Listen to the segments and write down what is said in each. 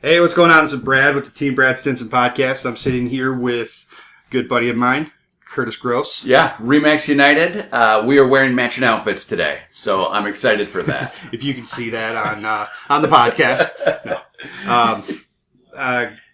Hey, what's going on? This is Brad with the Team Brad Stinson podcast. I'm sitting here with a good buddy of mine, Curtis Gross. Yeah, Remax United. We are wearing matching outfits today, so I'm excited for that. If you can see that on the podcast. No.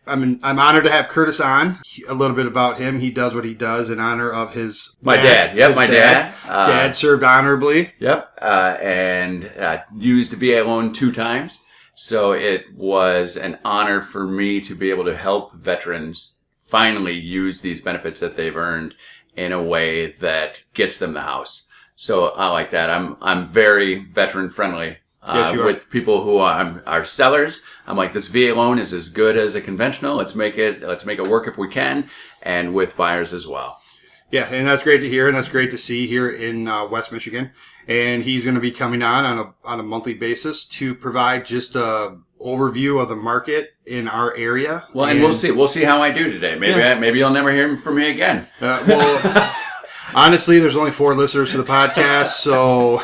I'm honored to have Curtis on. A little bit about him. He does what he does in honor of his dad. Yep, my dad. Dad served honorably. Yep, and used the VA loan 2 times. So it was an honor for me to be able to help veterans finally use these benefits that they've earned in a way that gets them the house. So I like that. I'm very veteran friendly. Yes, you are. With people who are sellers. I'm like, this VA loan is as good as a conventional. Let's make it work if we can. And with buyers as well. Yeah, and that's great to hear, and that's great to see here in West Michigan. And he's going to be coming on a monthly basis to provide just a overview of the market in our area. Well, and we'll see how I do today. Maybe you'll never hear from me again. Honestly, there's only 4 listeners to the podcast, so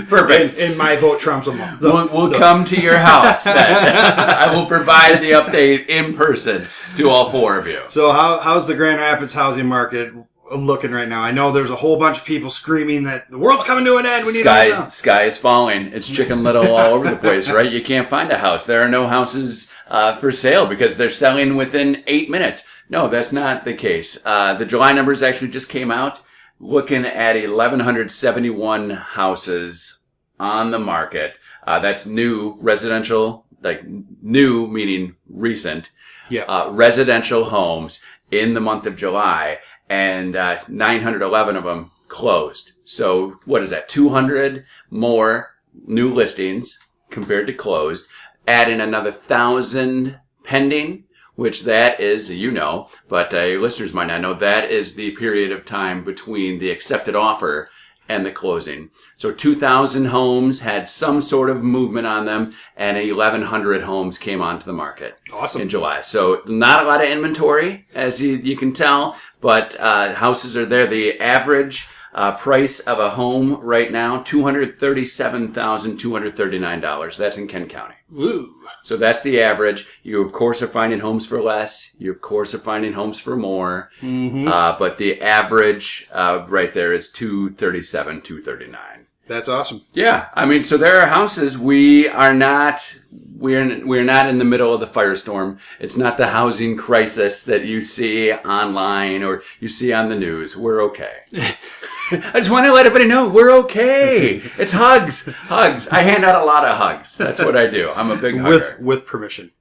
perfect. And my vote trumps them all. We'll come to your house then. I will provide the update in person to all 4 of you. So how's the Grand Rapids housing market looking right now? I know there's a whole bunch of people screaming that the world's coming to an end. We need to Sky is falling. It's Chicken Little all over the place, right? You can't find a house. There are no houses for sale because they're selling within 8 minutes. No, that's not the case. The July numbers actually just came out, looking at 1,171 houses on the market. That's new residential, like new meaning recent, residential homes in the month of July. And 911 of them closed. So what is that? 200 more new listings compared to closed. Add in another 1,000 pending, which that is, but your listeners might not know, that is the period of time between the accepted offer and the closing. So 2,000 homes had some sort of movement on them, and 1,100 homes came onto the market. Awesome. In July. So not a lot of inventory, as you can tell, but houses are there. The average price of a home right now, $237,239. That's in Kent County. Woo. So that's the average. You, of course, are finding homes for less. You, of course, are finding homes for more. Mm-hmm. But the average right there is $237,239. That's awesome. Yeah. I mean, so there are houses. We're not in the middle of the firestorm. It's not the housing crisis that you see online or you see on the news. We're okay. I just want to let everybody know we're okay. It's hugs. I hand out a lot of hugs. That's what I do. I'm a big hugger. With permission.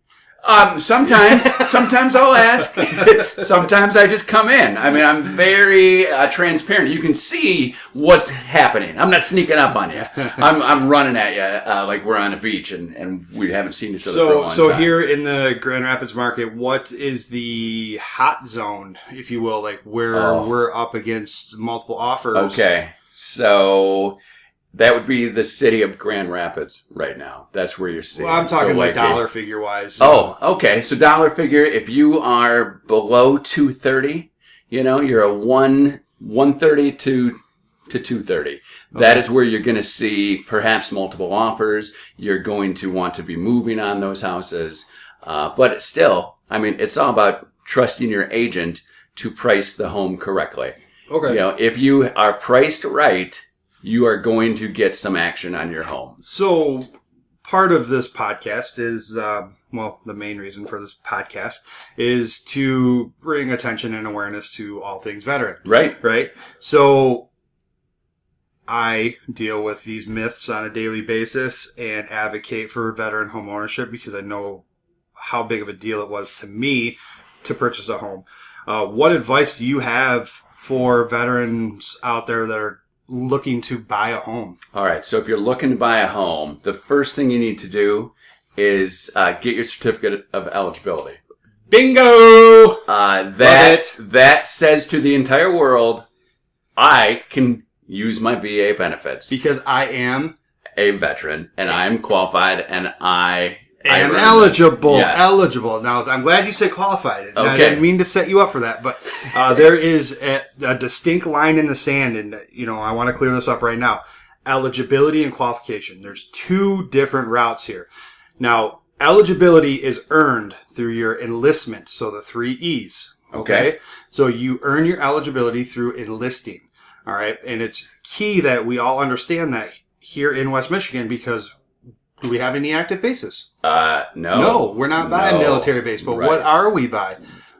Sometimes I'll ask. Sometimes I just come in. I mean, I'm very transparent. You can see what's happening. I'm not sneaking up on you. I'm running at you like we're on a beach and we haven't seen each other for a long time. So here in the Grand Rapids market, what is the hot zone, if you will, like where we're up against multiple offers? Okay, so that would be the city of Grand Rapids right now. That's where you're seeing. Well, I'm talking like dollar figure wise. Oh, okay. So dollar figure, if you are below 230, you're a 130 to 230. Okay. That is where you're going to see perhaps multiple offers. You're going to want to be moving on those houses. But still, I mean, it's all about trusting your agent to price the home correctly. Okay. If you are priced right, you are going to get some action on your home. So part of this podcast is, the main reason for this podcast is to bring attention and awareness to all things veteran. Right. So I deal with these myths on a daily basis and advocate for veteran home ownership because I know how big of a deal it was to me to purchase a home. What advice do you have for veterans out there that are looking to buy a home? All right. So if you're looking to buy a home, the first thing you need to do is get your certificate of eligibility. Bingo! That says to the entire world, I can use my VA benefits. Because I am a veteran and I'm qualified and I am eligible. Yes. Eligible. Now, I'm glad you said qualified. Okay. I didn't mean to set you up for that, but there is a distinct line in the sand, and I want to clear this up right now. Eligibility and qualification. There's 2 different routes here. Now, eligibility is earned through your enlistment. So the 3 E's. Okay. So you earn your eligibility through enlisting. All right. And it's key that we all understand that here in West Michigan, because do we have any active bases? No. No, we're not by a military base. But Right. what are we by?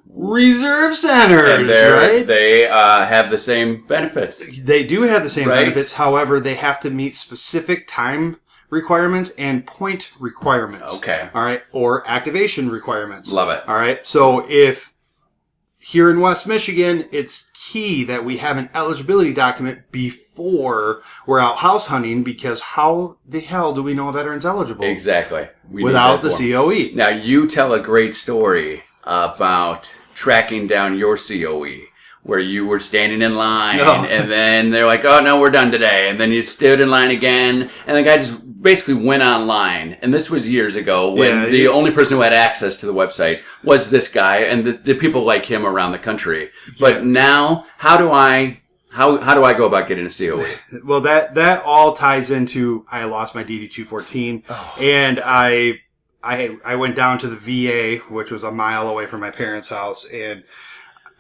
Reserve centers, And right? they have the same benefits. They do have the same Right. benefits. However, they have to meet specific time requirements and point requirements. Okay. All right. Or activation requirements. Love it. All right. So if here in West Michigan, it's key that we have an eligibility document before we're out house hunting, because how the hell do we know a veteran's eligible? Exactly. We Without need the that COE. Now, you tell a great story about tracking down your COE, where you were standing in line, and then they're like, oh, no, we're done today. And then you stood in line again, and the guy just basically went online. And this was years ago when the only person who had access to the website was this guy and the people like him around the country. But now, how do I go about getting a COE? Well, that all ties into, I lost my DD-214, and I went down to the VA, which was a mile away from my parents' house, and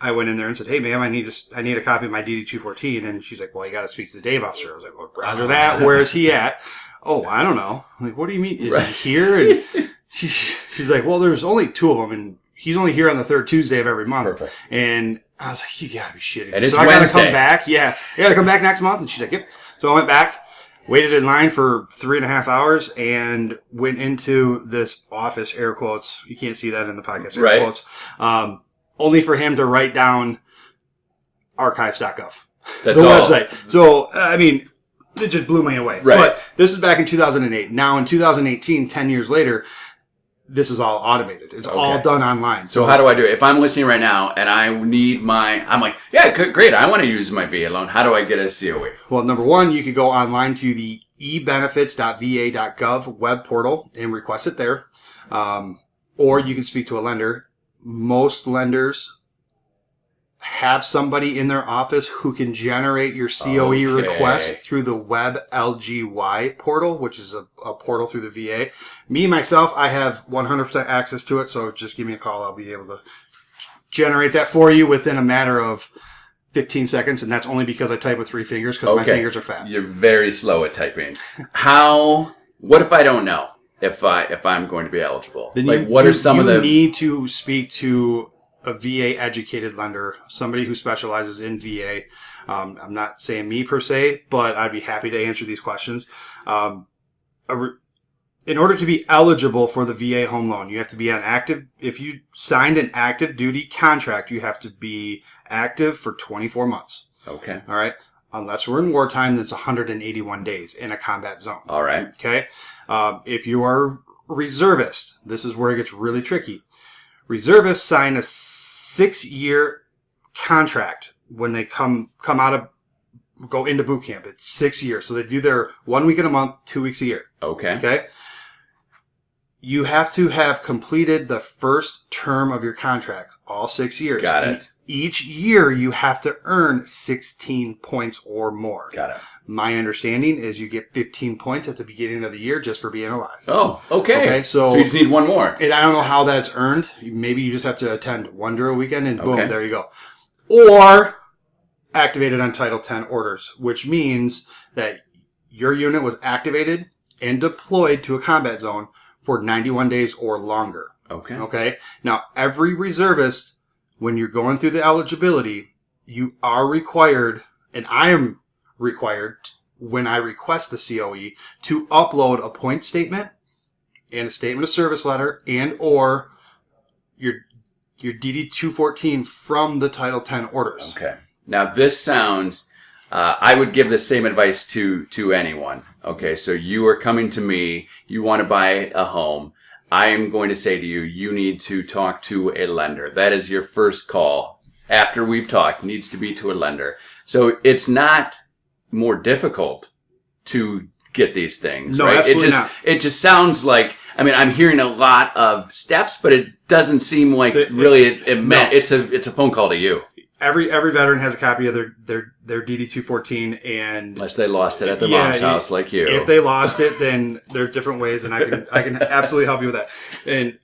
I went in there and said, hey, ma'am, I need a copy of my DD-214. And she's like, well, you got to speak to the Dave officer. I was like, well, roger that. Where is he at? Oh, I don't know. I'm like, what do you mean? Is he here? And she's like, well, there's only 2 of them, and he's only here on the 3rd Tuesday of every month. Perfect. And I was like, you got to be shitting me. And it's so I got to Wednesday. come back. Yeah, I got to come back next month. And she's like, yep. So I went back. Waited in line for 3.5 hours and went into this office, air quotes. You can't see that in the podcast, air quotes. Only for him to write down archives.gov, the website. So, I mean, it just blew me away. Right. But this is back in 2008. Now in 2018, 10 years later, this is all automated. It's all done online. So how do I do it? If I'm listening right now and I need I'm like, yeah, great. I want to use my VA loan. How do I get a COE? Well, number one, you could go online to the ebenefits.va.gov web portal and request it there. Or you can speak to a lender. Most lenders have somebody in their office who can generate your COE request through the Web LGY portal, which is a portal through the VA. Me, myself, I have 100% access to it, so just give me a call. I'll be able to generate that for you within a matter of 15 seconds, and that's only because I type with 3 fingers, because my fingers are fat. You're very slow at typing. What if I don't know if I'm going to be eligible? Then you need to speak to a VA educated lender, somebody who specializes in VA. I'm not saying me per se, but I'd be happy to answer these questions. In order to be eligible for the VA home loan, you have to be on if you signed an active duty contract, you have to be active for 24 months. Okay. All right. Unless we're in wartime, that's 181 days in a combat zone. All right. Okay. If you are reservist, this is where it gets really tricky. Reservists sign a 6-year contract when they go into boot camp. It's 6 years. So they do their 1 week in a month, 2 weeks a year. Okay. Okay. You have to have completed the first term of your contract, all 6 years. Got it. Each year you have to earn 16 points or more. Got it. My understanding is you get 15 points at the beginning of the year just for being alive. Oh, okay. So you just need one more. And I don't know how that's earned. Maybe you just have to attend one drill weekend and boom, Okay. there you go. Or activated on Title 10 orders, which means that your unit was activated and deployed to a combat zone for 91 days or longer. Okay. Okay. Now, every reservist, when you're going through the eligibility, you are required, and I am required, when I request the COE, to upload a point statement and a statement of service letter and or your DD-214 from the Title 10 orders. Okay. Now, this sounds... I would give the same advice to anyone. Okay, so you are coming to me, you want to buy a home. I am going to say to you, you need to talk to a lender. That is your first call. After we've talked, needs to be to a lender. So it's not more difficult to get these things, no, right? Absolutely not. It just sounds like, I mean, I'm hearing a lot of steps, but it doesn't seem like it's a phone call to you. every veteran has a copy of their DD-214, and unless they lost it at their mom's house, like you. If they lost it, then there are different ways, and I can absolutely help you with that. And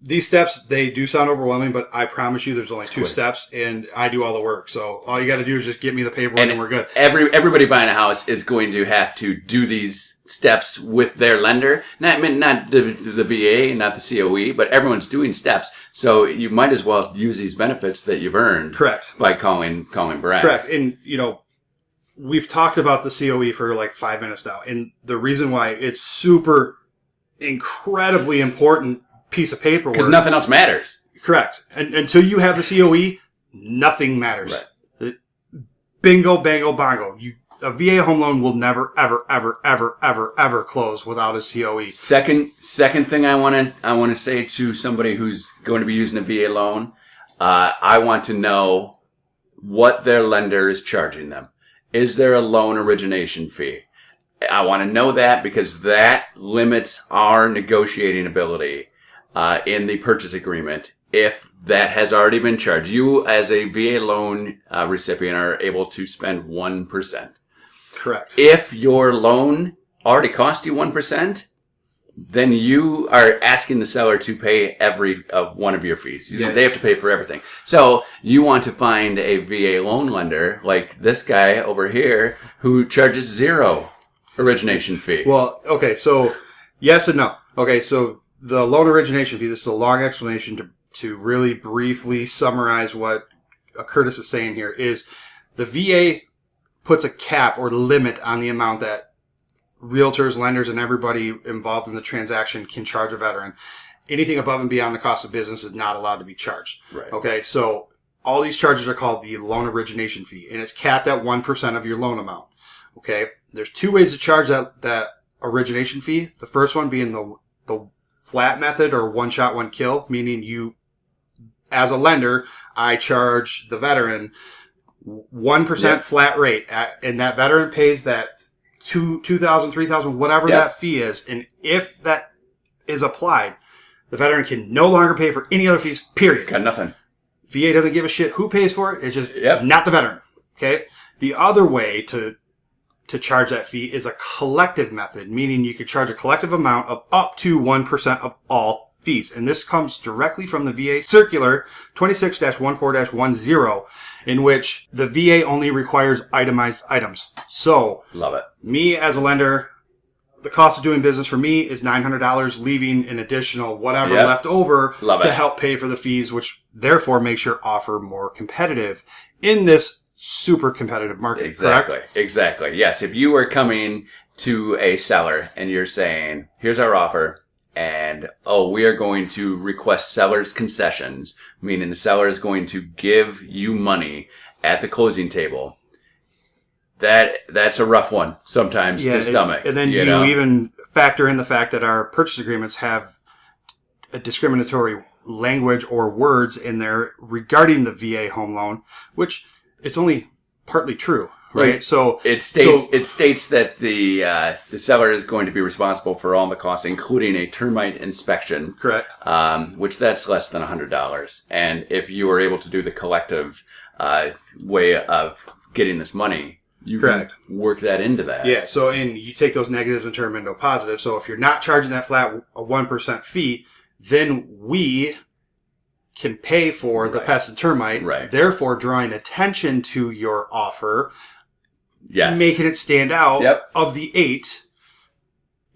these steps, they do sound overwhelming, but I promise you there's only two steps, and I do all the work. So all you got to do is just give me the paperwork, and we're good. Everybody buying a house is going to have to do these steps with their lender. Not the VA, not the COE, but everyone's doing steps. So you might as well use these benefits that you've earned. Correct. By calling Brad. Correct. And, we've talked about the COE for like 5 minutes now. And the reason why it's super incredibly important piece of paperwork. Because nothing else matters. Correct. And until you have the COE, nothing matters. Right. Bingo, bango, bongo. A VA home loan will never, ever, ever, ever, ever, ever close without a COE. Second thing I want to say to somebody who's going to be using a VA loan, I want to know what their lender is charging them. Is there a loan origination fee? I want to know that because that limits our negotiating ability in the purchase agreement if that has already been charged. You, as a VA loan recipient, are able to spend 1%. Correct. If your loan already cost you 1%, then you are asking the seller to pay every one of your fees. Yeah. They have to pay for everything. So you want to find a VA loan lender like this guy over here who charges 0 origination fee. Well, okay, so yes and no. Okay, so the loan origination fee, this is a long explanation to really briefly summarize what Curtis is saying here, is the VA puts a cap or limit on the amount that realtors, lenders, and everybody involved in the transaction can charge a veteran. Anything above and beyond the cost of business is not allowed to be charged. Right. Okay, so all these charges are called the loan origination fee, and it's capped at 1% of your loan amount. Okay, there's two ways to charge that origination fee. The first one being the flat method, or one shot, one kill, meaning you, as a lender, I charge the veteran 1% flat rate, and that veteran pays that $2,000, $3,000, whatever that fee is. And if that is applied, the veteran can no longer pay for any other fees, period. Got nothing. VA doesn't give a shit who pays for it. It's just not the veteran. Okay. The other way to charge that fee is a collective method, meaning you could charge a collective amount of up to 1% of all fees. And this comes directly from the VA Circular 26-14-10, in which the VA only requires itemized items. So, love it. Me as a lender, the cost of doing business for me is $900, leaving an additional whatever left over to help pay for the fees, which therefore makes your offer more competitive in this super competitive market. Exactly. Correct? Exactly. Yes. If you are coming to a seller and you're saying, here's our offer, and, we are going to request seller's concessions, meaning the seller is going to give you money at the closing table. That's a rough one sometimes to stomach. And then you even factor in the fact that our purchase agreements have a discriminatory language or words in there regarding the VA home loan, which it's only partly true. Right. So it states that the seller is going to be responsible for all the costs, including a termite inspection. Correct. Which that's less than $100. And if you are able to do the collective way of getting this money, you can work that into that. Yeah. So you take those negatives and turn them into a positive. So if you're not charging that flat a 1% fee, then we can pay for the pest and termite, therefore drawing attention to your offer. Yes. Making it stand out of the 8,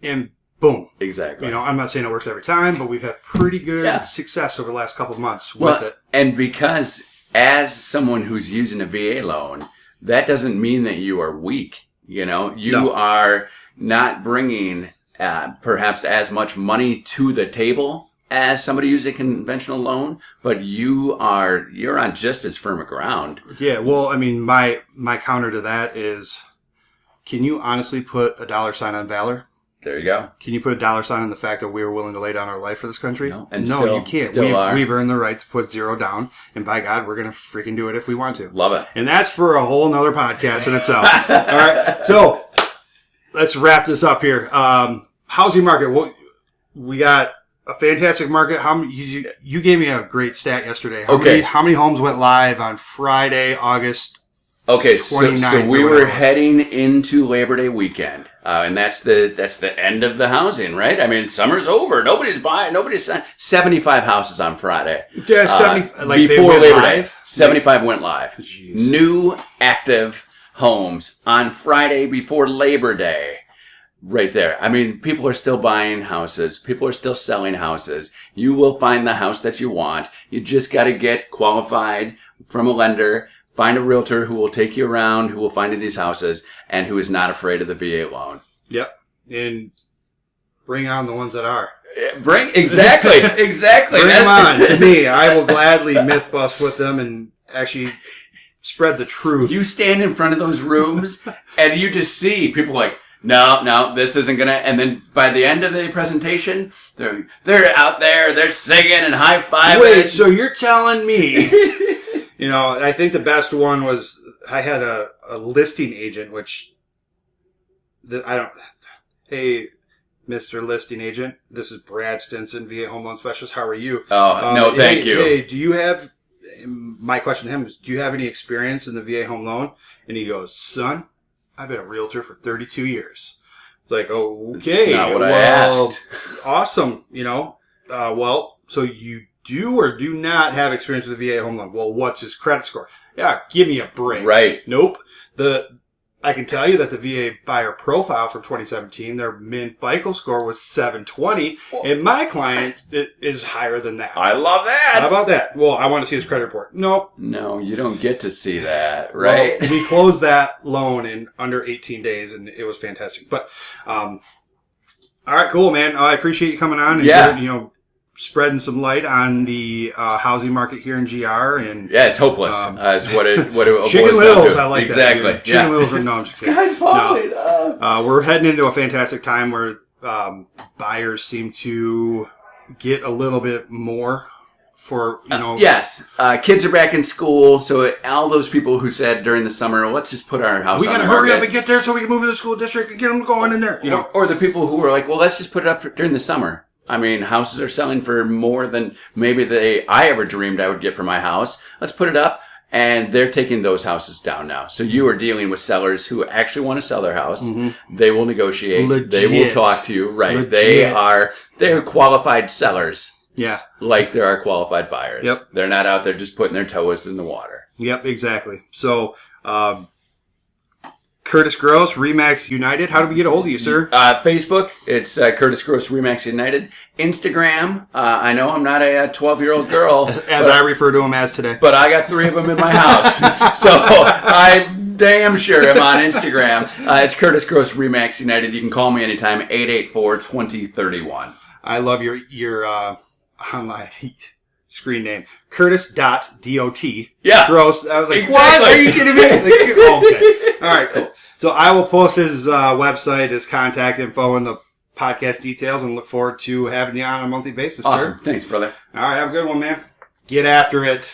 and boom. Exactly. I'm not saying it works every time, but we've had pretty good success over the last couple of months with it. And because as someone who's using a VA loan, that doesn't mean that you are weak. You are not bringing perhaps as much money to the table as somebody using a conventional loan, but you're on just as firm a ground. Yeah, well, I mean, my counter to that is, can you honestly put a $sign on valor? There you go. Can you put a $sign on the fact that we were willing to lay down our life for this country? No, you can't. We've earned the right to put 0 down, and by God, we're going to freaking do it if we want to. Love it. And that's for a whole nother podcast in itself. All right, so let's wrap this up here. Housing market. We got a fantastic market. How many, you gave me a great stat yesterday. Okay. How many homes went live on Friday, August? Okay, so 29th we or were whatever. heading into Labor Day weekend, and that's the end of the housing, right? I mean, summer's over. Nobody's buying. Nobody's selling. 75 houses on Friday. Yeah, 70. Like they before went Labor live? Day, 75 went live. Jeez. New active homes on Friday before Labor Day. Right there. I mean, people are still buying houses. People are still selling houses. You will find the house that you want. You just got to get qualified from a lender. Find a realtor who will take you around, who will find you these houses, and who is not afraid of the VA loan. Yep. And bring on the ones that are. Exactly. Bring them on to me. I will gladly myth bust with them and actually spread the truth. You stand in front of those rooms, and you just see people like, no, this isn't gonna. And then by the end of the presentation, they're out there, they're singing and high fiving. Wait, so you're telling me? You know, I think the best one was I had a listing agent, which I don't. Hey, Mr. Listing Agent, this is Brad Stinson, VA Home Loan Specialist. How are you? Oh, no, thank you. Hey, do you have? My question to him is, do you have any experience in the VA home loan? And he goes, son, I've been a realtor for 32 years. It's like, okay, that's not what I asked. Awesome. You know, so you do or do not have experience with the VA home loan. Well, what's his credit score? Yeah, give me a break. Right. Nope. I can tell you that the VA buyer profile for 2017, their min FICO score was 720, and my client is higher than that. I love that. How about that? Well, I want to see his credit report. Nope. No, you don't get to see that, right? Well, we closed that loan in under 18 days, and it was fantastic. But, all right, cool, man. I appreciate you coming on and spreading some light on the housing market here in GR. And yeah, it's hopeless. It's what it Chicken boils Littles, down to. I like exactly. that. Chicken Littles are no, I'm just kidding. Sky's falling. We're heading into a fantastic time where buyers seem to get a little bit more for, yes, kids are back in school, so all those people who said during the summer, let's just put our house we on got to the hurry market. up and get there so we can move to the school district and get them going in there. Or the people who were like, well, let's just put it up during the summer. I mean, houses are selling for more than maybe I ever dreamed I would get for my house. Let's put it up. And they're taking those houses down now. So you are dealing with sellers who actually want to sell their house. Mm-hmm. They will negotiate. Legit. They will talk to you. Right. Legit. They're qualified sellers. Yeah. Like there are qualified buyers. Yep. They're not out there just putting their toes in the water. Yep, exactly. So, Curtis Gross, Remax United. How do we get a hold of you, sir? Facebook, it's Curtis Gross Remax United. Instagram, I know I'm not a 12-year-old girl. As I refer to him as today. But I got 3 of them in my house. So I damn sure am on Instagram. It's Curtis Gross Remax United. You can call me anytime, 884-2031. I love your online screen name. Curtis.dot. Yeah. Gross. I was like, exactly. What? Are you kidding me? Okay. All right, cool. So I will post his website, his contact info, and the podcast details, and look forward to having you on a monthly basis, Awesome. sir. Thanks, brother. All right, have a good one, man. Get after it.